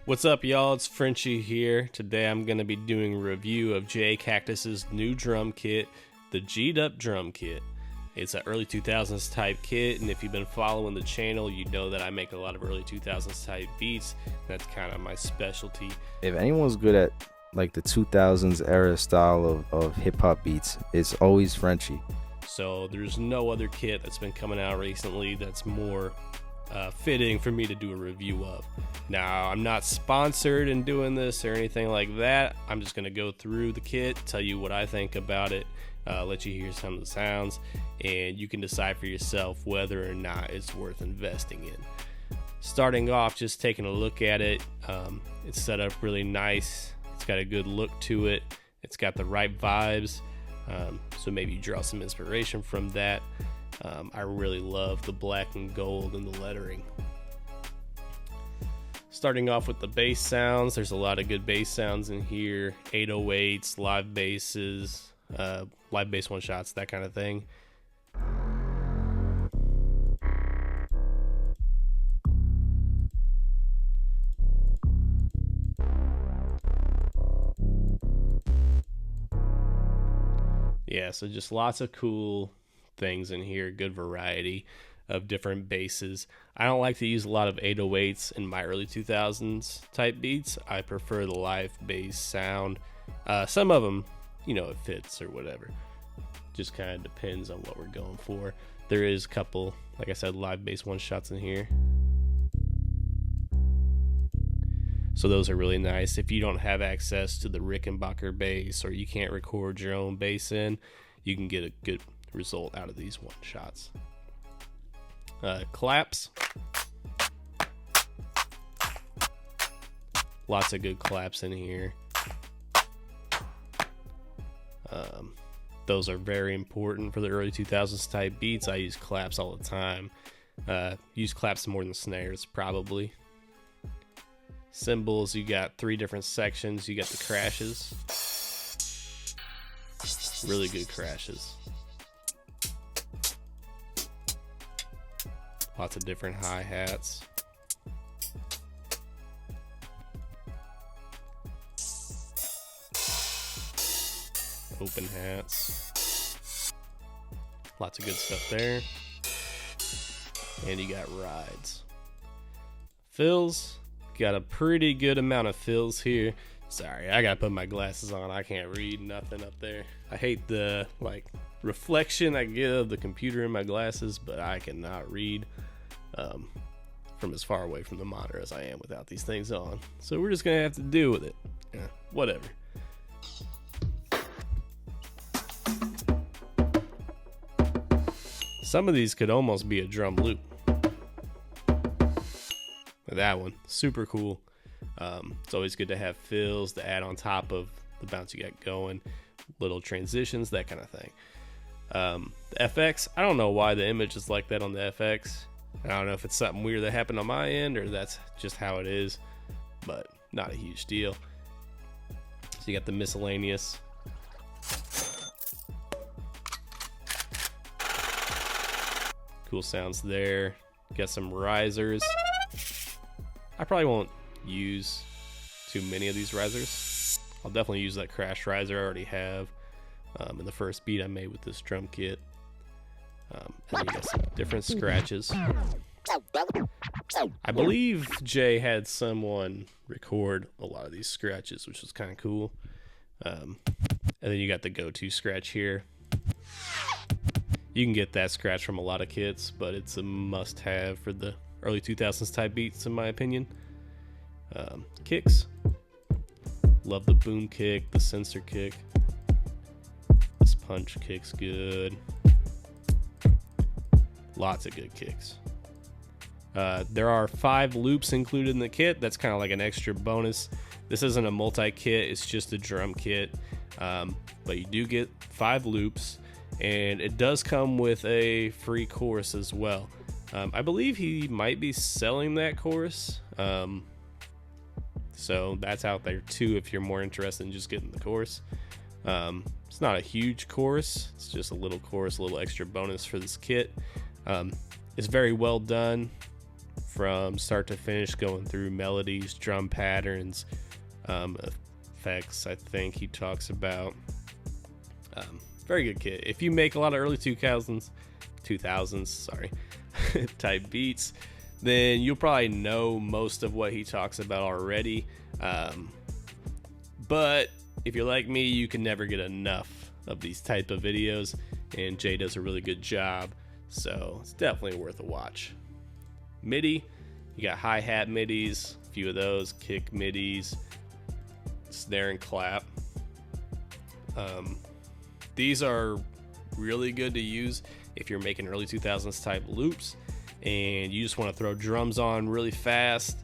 What's up, y'all? It's Frenchie here. Today I'm going to be doing a review of J Cactus's new drum kit, the Gdup drum kit. It's an early 2000s type kit, and if you've been following the channel, you know that I make a lot of early 2000s type beats. That's kind of my specialty. If anyone's good at like the 2000s era style of hip-hop beats, it's always Frenchie. So there's no other kit that's been coming out recently that's more fitting for me to do a review of. Now, I'm not sponsored in doing this or anything like that. I'm just going to go through the kit, tell you what I think about it, let you hear some of the sounds, and you can decide for yourself whether or not it's worth investing in. Starting off, just taking a look at it, it's set up really nice. It's got a good look to it. It's got the right vibes, so maybe you draw some inspiration from that. I really love the black and gold and the lettering. Starting off with the bass sounds, there's a lot of good bass sounds in here. 808s, live basses, live bass one shots, that kind of thing. Yeah, so just lots of cool things in here, good variety of different basses. I don't like to use a lot of 808s in my early 2000s type beats. I prefer the live bass sound. Some of them, you know, it fits or whatever. Just kind of depends on what we're going for. There is a couple, like I said, live bass one shots in here. So those are really nice. If you don't have access to the Rickenbacker bass or you can't record your own bass in, you can get a good result out of these one shots. Claps. Lots of good claps in here. Those are very important for the early 2000s type beats. I use claps all the time. Use claps more than snares, probably. Cymbals, you got 3 different sections. You got the crashes. Really good crashes. Lots of different hi-hats. Open hats. Lots of good stuff there. And you got rides. Fills. Got a pretty good amount of fills here. Sorry, I gotta put my glasses on. I can't read nothing up there. I hate the reflection I get of the computer in my glasses, but I cannot read from as far away from the monitor as I am without these things on. So we're just gonna have to deal with it. Yeah, whatever. Some of these could almost be a drum loop. That one, super cool. It's always good to have fills to add on top of the bounce you got going, little transitions, that kind of thing. The FX, I don't know why the image is like that on the FX. I don't know if it's something weird that happened on my end or that's just how it is, but not a huge deal. So you got the miscellaneous. Cool sounds there. Got some risers. I probably won't use too many of these risers. I'll definitely use that crash riser I already have in the first beat I made with this drum kit. And then you got some different scratches. I believe Jay had someone record a lot of these scratches, which was kind of cool. And then you got the go-to scratch here. You can get that scratch from a lot of kits, but it's a must-have for the early 2000s type beats, in my opinion. Kicks. Love the boom kick, the sensor kick. This punch kick's good. Lots of good kicks. There are 5 loops included in the kit. That's kind of like an extra bonus. This isn't a multi-kit, it's just a drum kit. But you do get 5 loops, and it does come with a free chorus as well. I believe he might be selling that chorus. So that's out there too if you're more interested in just getting the chorus. It's not a huge chorus. It's just a little chorus, a little extra bonus for this kit. It's very well done from start to finish, going through melodies, drum patterns, effects. I think he talks about. Very good kit. If you make a lot of early 2000s type beats, then you'll probably know most of what he talks about already. But if you're like me, you can never get enough of these type of videos, and Jay does a really good job, so it's definitely worth a watch. MIDI, you got hi-hat midis, a few of those, kick midis, snare and clap. These are really good to use if you're making early 2000s type loops and you just want to throw drums on really fast,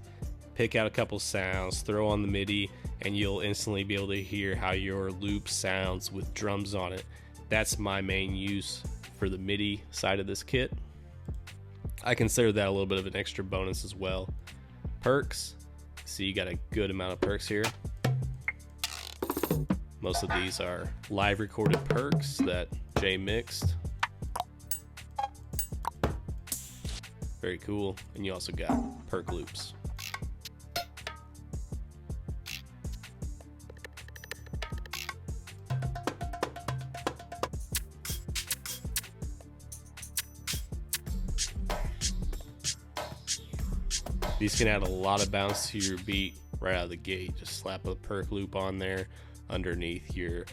pick out a couple sounds, throw on the MIDI, and you'll instantly be able to hear how your loop sounds with drums on it. That's my main use for the MIDI side of this kit. I consider that a little bit of an extra bonus as well. Perks, see, you got a good amount of perks here. Most of these are live recorded perks that Jay mixed. Very cool. And you also got perk loops. These can add a lot of bounce to your beat right out of the gate. Just slap a perk loop on there underneath your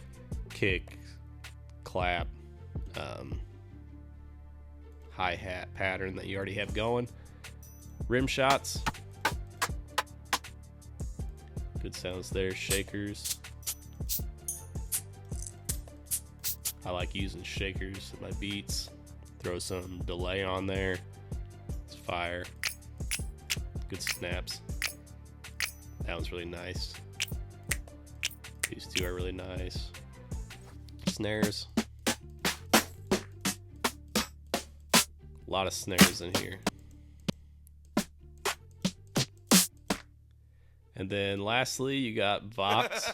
kick, clap, hi-hat pattern that you already have going. Rim shots, good sounds there. Shakers, I like using shakers in my beats. Throw some delay on there, it's fire. Good snaps, that one's really nice. These two are really nice. Snares. A lot of snares in here. And then lastly, you got Vox.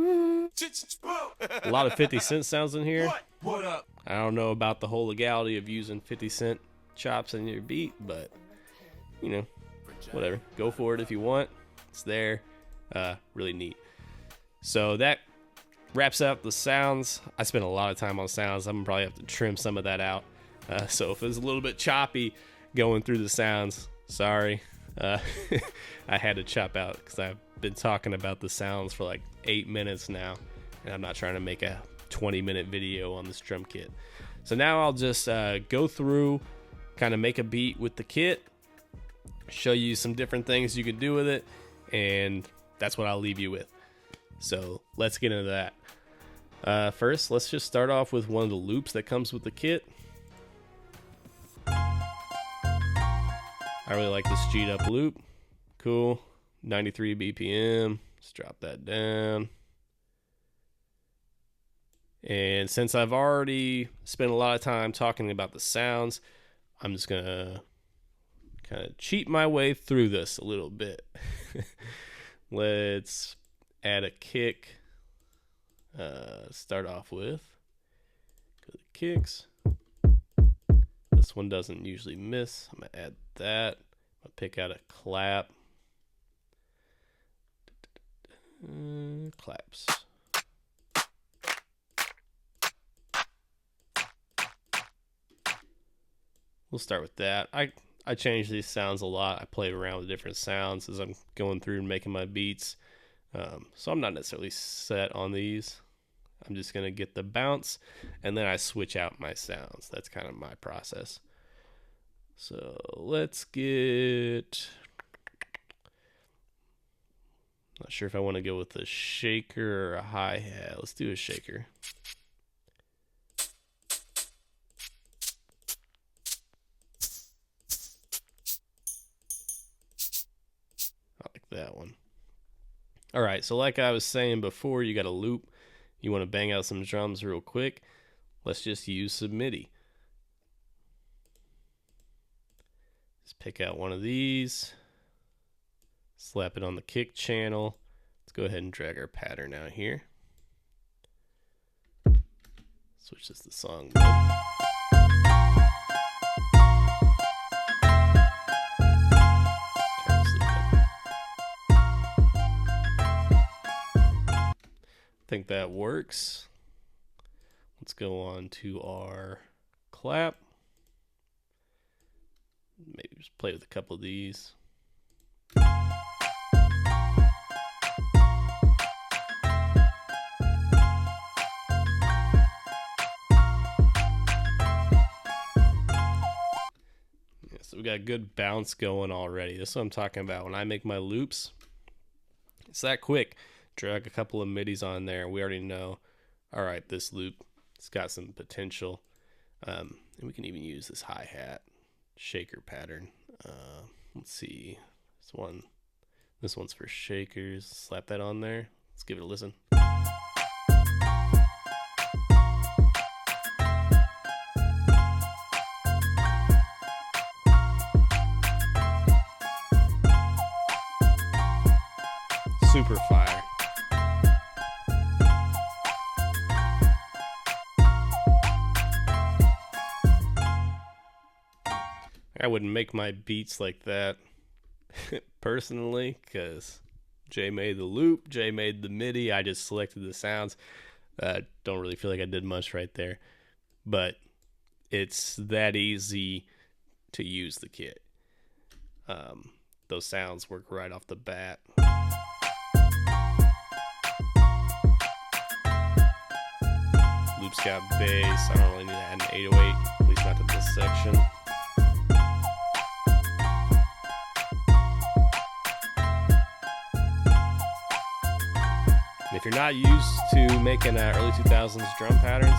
A lot of 50 Cent sounds in here. What up? I don't know about the whole legality of using 50 Cent chops in your beat, but you know, whatever. Go for it if you want. It's there. Really neat. So that wraps up the sounds. I spent a lot of time on sounds. I'm gonna probably have to trim some of that out. So if it's a little bit choppy going through the sounds, sorry. I had to chop out because I've been talking about the sounds for like 8 minutes now, and I'm not trying to make a 20-minute video on this drum kit. So now I'll just go through, kind of make a beat with the kit, show you some different things you could do with it, and that's what I'll leave you with. So let's get into that. First, let's just start off with one of the loops that comes with the kit. I really like this Gdup loop. Cool. 93 BPM. Let's drop that down. And since I've already spent a lot of time talking about the sounds, I'm just going to kind of cheat my way through this a little bit. Let's add a kick. Start off with. Go to kicks. This one doesn't usually miss. I'm going to add that. I'm going to pick out a clap. Claps. We'll start with that. I change these sounds a lot. I play around with different sounds as I'm going through and making my beats. So I'm not necessarily set on these. I'm just going to get the bounce, and then I switch out my sounds. That's kind of my process. So let's get... Not sure if I want to go with a shaker or a hi-hat. Let's do a shaker. I like that one. All right, so like I was saying before, you got a loop. You want to bang out some drums real quick. Let's just use some MIDI. Just pick out one of these. Slap it on the kick channel. Let's go ahead and drag our pattern out here. Switch this to song mode. think that works. Let's go on to our clap. Maybe just play with a couple of these. So we got a good bounce going already. This is what I'm talking about. When I make my loops, it's that quick. Drag a couple of midis on there. We already know, all right, this loop, it's got some potential. And we can even use this hi-hat shaker pattern. Let's see. This one's for shakers. Slap that on there. Let's give it a listen. Super fire. I wouldn't make my beats like that personally, because Jay made the loop, Jay made the MIDI, I just selected the sounds. Don't really feel like I did much right there, but it's that easy to use the kit. Those sounds work right off the bat. Loop's got bass. I don't really need to add an 808, at least not to this section. If you're not used to making early 2000s drum patterns,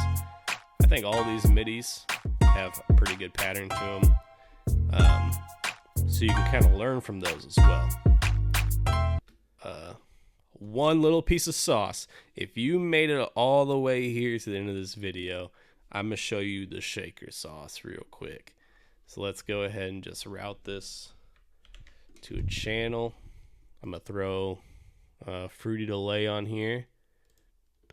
I think all these midis have a pretty good pattern to them. So you can kind of learn from those as well. One little piece of sauce. If you made it all the way here to the end of this video, I'm going to show you the shaker sauce real quick. So let's go ahead and just route this to a channel. I'm going to throw fruity delay on here.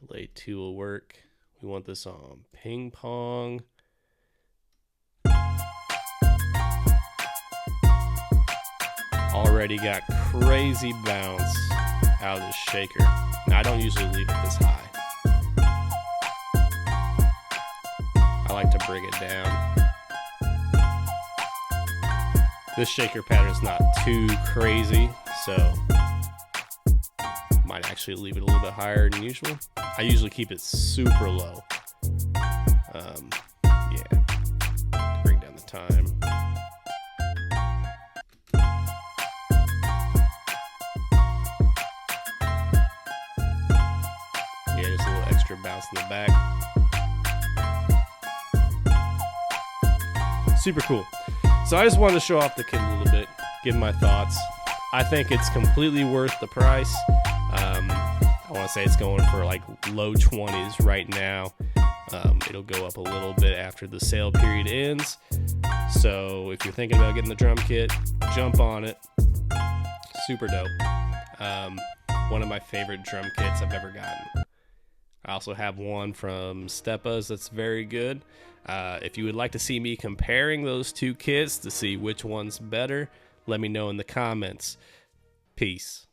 Delay 2 will work. We want this on ping pong. Already got crazy bounce out of this shaker. Now, I don't usually leave it this high. I like to bring it down. This shaker pattern is not too crazy, so might actually leave it a little bit higher than usual. I usually keep it super low. Yeah, to bring down the time. Yeah, just a little extra bounce in the back. Super cool. So I just wanted to show off the kit a little bit, give my thoughts. I think it's completely worth the price. I want to say it's going for like low 20s right now. It'll go up a little bit after the sale period ends. So if you're thinking about getting the drum kit, jump on it. Super dope. One of my favorite drum kits I've ever gotten. I also have one from Steppa's that's very good. If you would like to see me comparing those two kits to see which one's better, let me know in the comments. Peace.